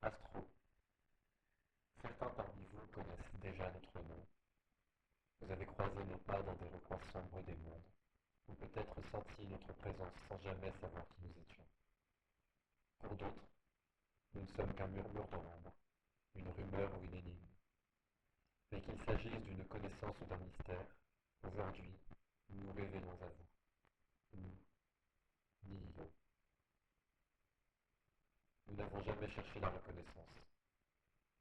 Astro. Certains parmi vous connaissent déjà notre nom. Vous avez croisé nos pas dans des recoins sombres des mondes, ou peut-être senti notre présence sans jamais savoir qui nous étions. Pour d'autres, nous ne sommes qu'un murmure dans l'ombre, une rumeur ou une énigme. Mais qu'il s'agisse d'une connaissance ou d'un mystère, aujourd'hui, nous nous révélons à vous. Nous, Nihilo. Nous n'avons jamais cherché la reconnaissance.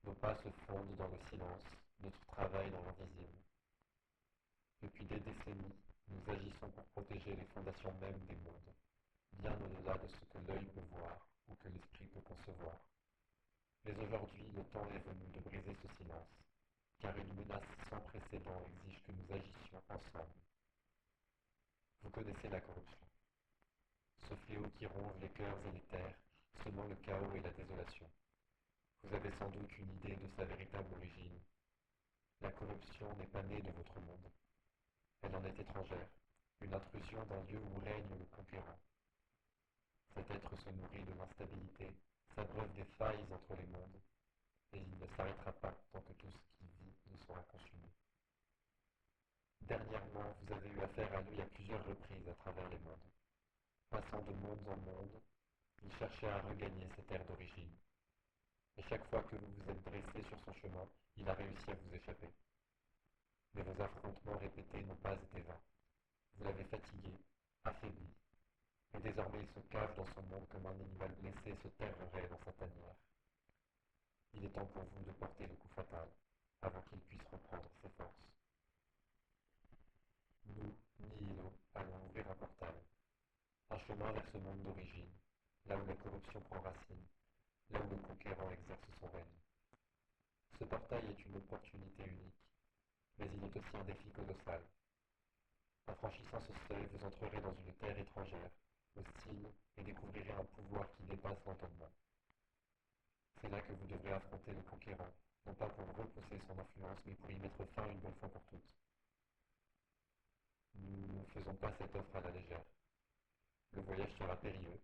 Nos pas se fondent dans le silence, notre travail dans l'invisible. Depuis des décennies, nous agissons pour protéger les fondations mêmes des mondes, bien au-delà de ce que l'œil peut voir ou que l'esprit peut concevoir. Mais aujourd'hui, le temps est venu de briser ce silence, car une menace sans précédent exige que nous agissions ensemble. Vous connaissez la corruption, ce fléau qui ronge les cœurs et les terres, semant le chaos et la désolation. Vous avez sans doute une idée de sa véritable origine. La corruption n'est pas née de votre monde. Elle en est étrangère, une intrusion d'un lieu où règne le conquérant. Cet être se nourrit de l'instabilité, s'abreuve des failles entre les mondes, et il ne s'arrêtera pas tant que tout ce qui vit ne sera consumé. Dernièrement, vous avez eu affaire à lui à plusieurs reprises à travers les mondes. Passant de monde en monde, il cherchait à regagner ses terres d'origine. Et chaque fois que vous vous êtes dressé sur son chemin, il a réussi à vous échapper. Mais vos affrontements répétés n'ont pas été vains. Vous l'avez fatigué, affaibli, et désormais il se cache dans son monde comme un animal blessé se terrerait dans sa tanière. Il est temps pour vous de porter le coup fatal, avant qu'il puisse reprendre ses forces. Nous, Nihilo, allons ouvrir un portal, un chemin vers ce monde d'origine, là où la corruption prend racine, là où le conquérant exerce son règne. Ce portail est une opportunité unique, mais il est aussi un défi colossal. En franchissant ce seuil, vous entrerez dans une terre étrangère, hostile, et découvrirez un pouvoir qui dépasse l'entendement. C'est là que vous devrez affronter le conquérant, non pas pour repousser son influence, mais pour y mettre fin une bonne fois pour toutes. Nous ne faisons pas cette offre à la légère. Le voyage sera périlleux.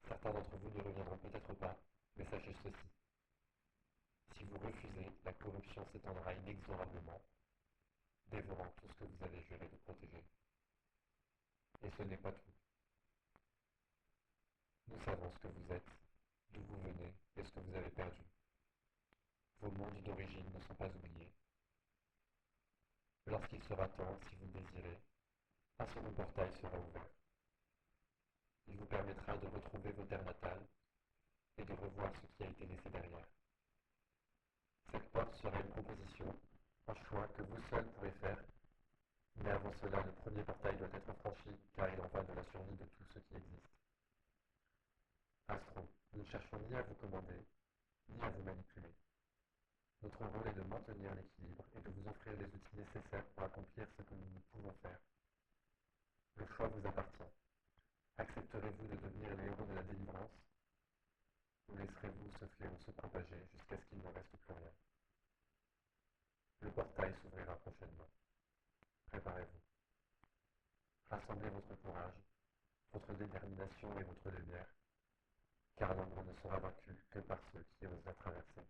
Certains d'entre vous ne reviendront peut-être pas, mais sachez ceci. Si vous refusez, la corruption s'étendra inexorablement, dévorant tout ce que vous avez juré de protéger. Et ce n'est pas tout. Nous savons ce que vous êtes, d'où vous venez et ce que vous avez perdu. Vos mondes d'origine ne sont pas oubliés. Lorsqu'il sera temps, si vous le désirez, un second portail sera ouvert. Il vous permettra de retrouver vos terres natales et de revoir ce qui a été laissé derrière. Cette porte sera une proposition, un choix que vous seul pourrez faire, mais avant cela, le premier portail doit être franchi, car il en va de la survie de tout ce qui existe. Astro, nous ne cherchons ni à vous commander, ni à vous manipuler. Notre rôle est de maintenir l'équilibre et de vous offrir les outils nécessaires pour accomplir ce que nous ne pouvons faire. Le choix vous appartient. Accepterez-vous de devenir les héros de la délivrance, ou laisserez-vous ce fléau se propager jusqu'à ce qu'il ne reste plus rien? Le portail s'ouvrira prochainement. Préparez-vous. Rassemblez votre courage, votre détermination et votre lumière, car l'ombre ne sera vaincue que par ceux qui osent la traverser.